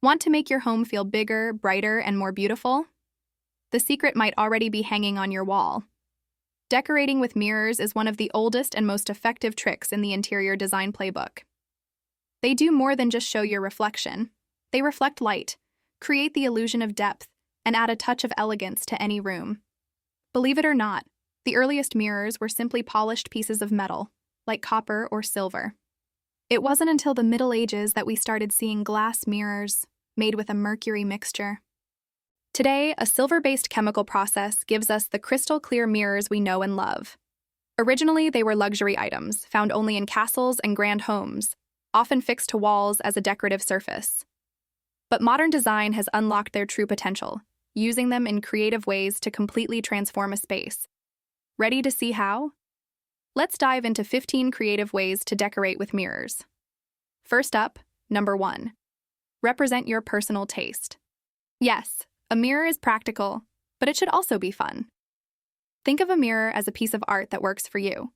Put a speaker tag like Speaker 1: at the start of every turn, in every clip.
Speaker 1: Want to make your home feel bigger, brighter, and more beautiful? The secret might already be hanging on your wall. Decorating with mirrors is one of the oldest and most effective tricks in the interior design playbook. They do more than just show your reflection. They reflect light, create the illusion of depth, and add a touch of elegance to any room. Believe it or not, the earliest mirrors were simply polished pieces of metal, like copper or silver. It wasn't until the Middle Ages that we started seeing glass mirrors made with a mercury mixture. Today, a silver-based chemical process gives us the crystal-clear mirrors we know and love. Originally, they were luxury items found only in castles and grand homes, often fixed to walls as a decorative surface. But modern design has unlocked their true potential, using them in creative ways to completely transform a space. Ready to see how? Let's dive into 15 creative ways to decorate with mirrors. First up, number 1. Represent your personal taste. Yes, a mirror is practical, but it should also be fun. Think of a mirror as a piece of art that works for you.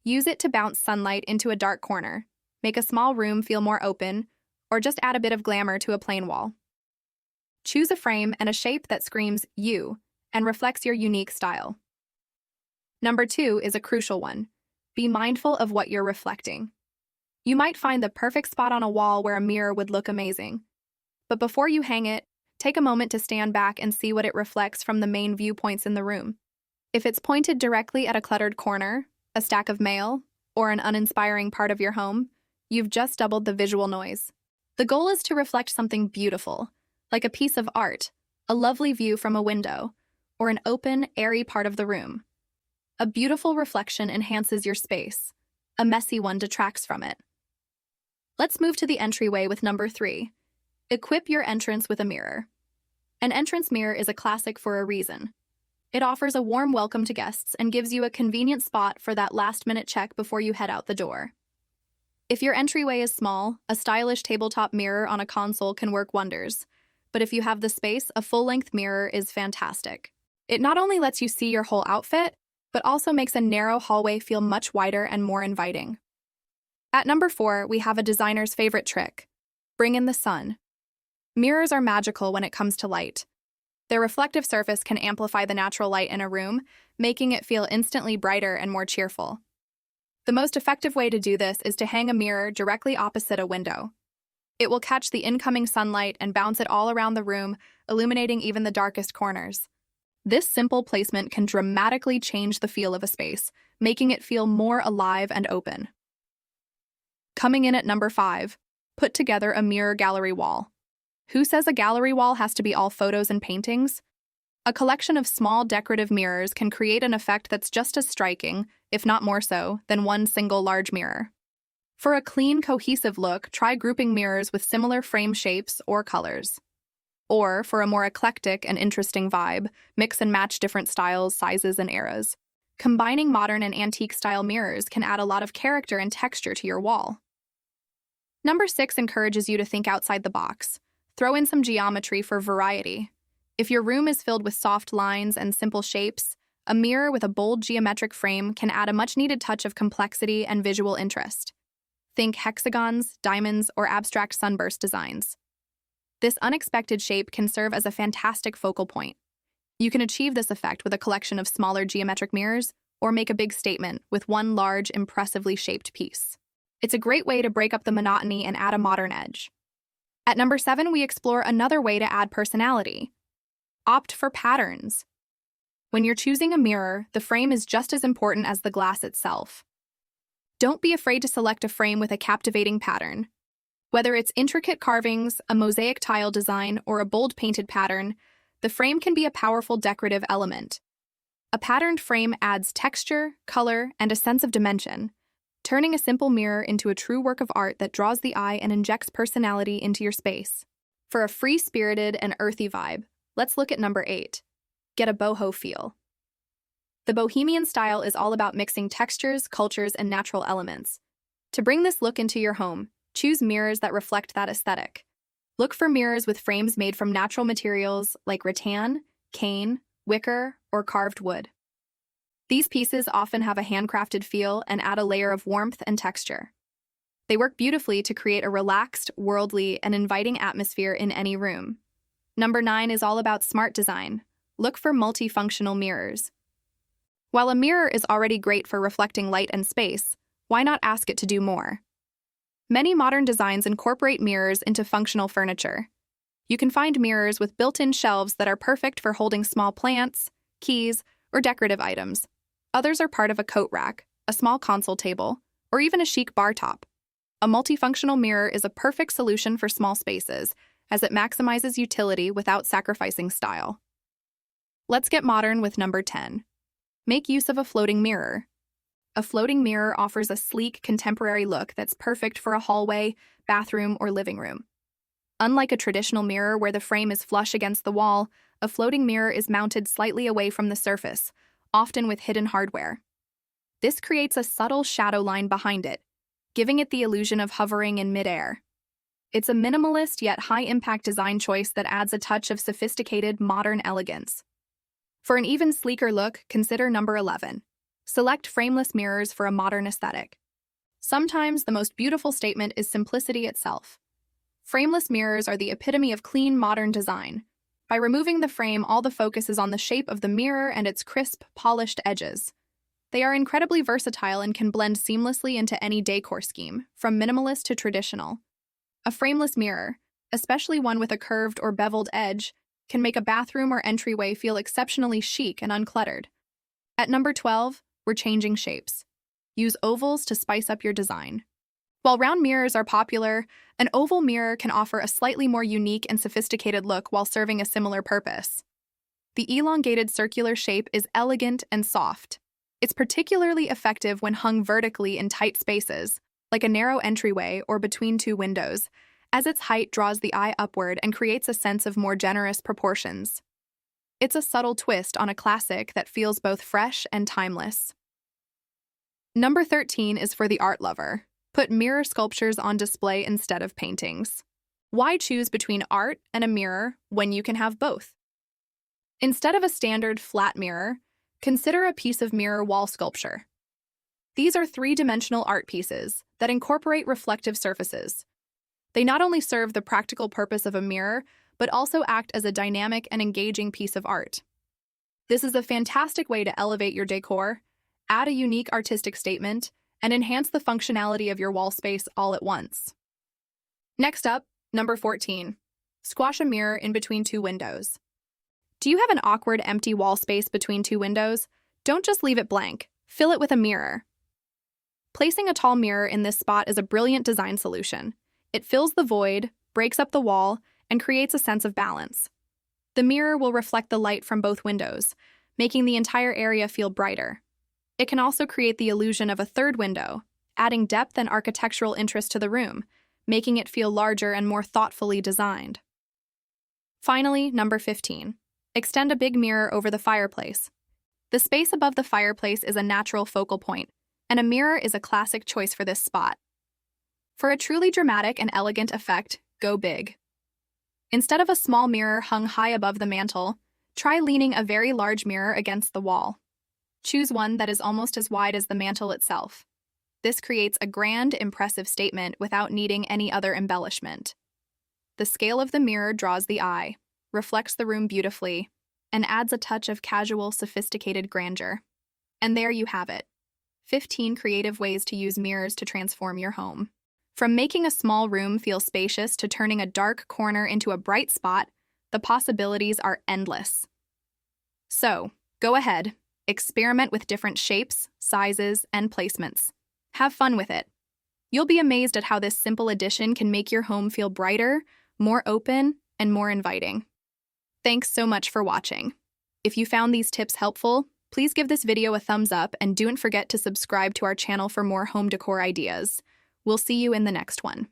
Speaker 1: Use it to bounce sunlight into a dark corner, make a small room feel more open, or just add a bit of glamour to a plain wall. Choose a frame and a shape that screams you and reflects your unique style. Number 2 is a crucial one. Be mindful of what you're reflecting. You might find the perfect spot on a wall where a mirror would look amazing. But before you hang it, take a moment to stand back and see what it reflects from the main viewpoints in the room. If it's pointed directly at a cluttered corner, a stack of mail, or an uninspiring part of your home, you've just doubled the visual noise. The goal is to reflect something beautiful, like a piece of art, a lovely view from a window, or an open, airy part of the room. A beautiful reflection enhances your space. A messy one detracts from it. Let's move to the entryway with number 3. Equip your entrance with a mirror. An entrance mirror is a classic for a reason. It offers a warm welcome to guests and gives you a convenient spot for that last-minute check before you head out the door. If your entryway is small, a stylish tabletop mirror on a console can work wonders. But if you have the space, a full-length mirror is fantastic. It not only lets you see your whole outfit, but also makes a narrow hallway feel much wider and more inviting. At number 4, we have a designer's favorite trick. Bring in the sun. Mirrors are magical when it comes to light. Their reflective surface can amplify the natural light in a room, making it feel instantly brighter and more cheerful. The most effective way to do this is to hang a mirror directly opposite a window. It will catch the incoming sunlight and bounce it all around the room, illuminating even the darkest corners. This simple placement can dramatically change the feel of a space, making it feel more alive and open. Coming in at number 5, put together a mirror gallery wall. Who says a gallery wall has to be all photos and paintings? A collection of small decorative mirrors can create an effect that's just as striking, if not more so, than one single large mirror. For a clean, cohesive look, try grouping mirrors with similar frame shapes or colors. Or, for a more eclectic and interesting vibe, mix and match different styles, sizes, and eras. Combining modern and antique-style mirrors can add a lot of character and texture to your wall. Number 6 encourages you to think outside the box. Throw in some geometry for variety. If your room is filled with soft lines and simple shapes, a mirror with a bold geometric frame can add a much-needed touch of complexity and visual interest. Think hexagons, diamonds, or abstract sunburst designs. This unexpected shape can serve as a fantastic focal point. You can achieve this effect with a collection of smaller geometric mirrors, or make a big statement with one large, impressively shaped piece. It's a great way to break up the monotony and add a modern edge. At number 7, we explore another way to add personality. Opt for patterns. When you're choosing a mirror, the frame is just as important as the glass itself. Don't be afraid to select a frame with a captivating pattern. Whether it's intricate carvings, a mosaic tile design, or a bold painted pattern, the frame can be a powerful decorative element. A patterned frame adds texture, color, and a sense of dimension, turning a simple mirror into a true work of art that draws the eye and injects personality into your space. For a free-spirited and earthy vibe, let's look at number 8. Get a boho feel. The bohemian style is all about mixing textures, cultures, and natural elements. To bring this look into your home, choose mirrors that reflect that aesthetic. Look for mirrors with frames made from natural materials like rattan, cane, wicker, or carved wood. These pieces often have a handcrafted feel and add a layer of warmth and texture. They work beautifully to create a relaxed, worldly, and inviting atmosphere in any room. Number 9 is all about smart design. Look for multifunctional mirrors. While a mirror is already great for reflecting light and space, why not ask it to do more? Many modern designs incorporate mirrors into functional furniture. You can find mirrors with built-in shelves that are perfect for holding small plants, keys, or decorative items. Others are part of a coat rack, a small console table, or even a chic bar top. A multifunctional mirror is a perfect solution for small spaces, as it maximizes utility without sacrificing style. Let's get modern with number 10. Make use of a floating mirror. A floating mirror offers a sleek, contemporary look that's perfect for a hallway, bathroom, or living room. Unlike a traditional mirror where the frame is flush against the wall, a floating mirror is mounted slightly away from the surface, often with hidden hardware. This creates a subtle shadow line behind it, giving it the illusion of hovering in midair. It's a minimalist yet high-impact design choice that adds a touch of sophisticated, modern elegance. For an even sleeker look, consider number 11. Select frameless mirrors for a modern aesthetic. Sometimes the most beautiful statement is simplicity itself. Frameless mirrors are the epitome of clean, modern design. By removing the frame, all the focus is on the shape of the mirror and its crisp, polished edges. They are incredibly versatile and can blend seamlessly into any decor scheme, from minimalist to traditional. A frameless mirror, especially one with a curved or beveled edge, can make a bathroom or entryway feel exceptionally chic and uncluttered. At number 12, we're changing shapes. Use ovals to spice up your design. While round mirrors are popular, an oval mirror can offer a slightly more unique and sophisticated look while serving a similar purpose. The elongated circular shape is elegant and soft. It's particularly effective when hung vertically in tight spaces, like a narrow entryway or between two windows, as its height draws the eye upward and creates a sense of more generous proportions. It's a subtle twist on a classic that feels both fresh and timeless. Number 13 is for the art lover. Put mirror sculptures on display instead of paintings. Why choose between art and a mirror when you can have both? Instead of a standard flat mirror, consider a piece of mirror wall sculpture. These are three-dimensional art pieces that incorporate reflective surfaces. They not only serve the practical purpose of a mirror, but also act as a dynamic and engaging piece of art. This is a fantastic way to elevate your decor, add a unique artistic statement, and enhance the functionality of your wall space all at once. Next up, number 14. Squash a mirror in between two windows. Do you have an awkward, empty wall space between two windows? Don't just leave it blank. Fill it with a mirror. Placing a tall mirror in this spot is a brilliant design solution. It fills the void, breaks up the wall, and creates a sense of balance. The mirror will reflect the light from both windows, making the entire area feel brighter. It can also create the illusion of a third window, adding depth and architectural interest to the room, making it feel larger and more thoughtfully designed. Finally, number 15. Extend a big mirror over the fireplace. The space above the fireplace is a natural focal point, and a mirror is a classic choice for this spot. For a truly dramatic and elegant effect, go big. Instead of a small mirror hung high above the mantel, try leaning a very large mirror against the wall. Choose one that is almost as wide as the mantel itself. This creates a grand, impressive statement without needing any other embellishment. The scale of the mirror draws the eye, reflects the room beautifully, and adds a touch of casual, sophisticated grandeur. And there you have it. 15 creative ways to use mirrors to transform your home. From making a small room feel spacious to turning a dark corner into a bright spot, the possibilities are endless. So, go ahead, experiment with different shapes, sizes, and placements. Have fun with it. You'll be amazed at how this simple addition can make your home feel brighter, more open, and more inviting. Thanks so much for watching. If you found these tips helpful, please give this video a thumbs up and don't forget to subscribe to our channel for more home decor ideas. We'll see you in the next one.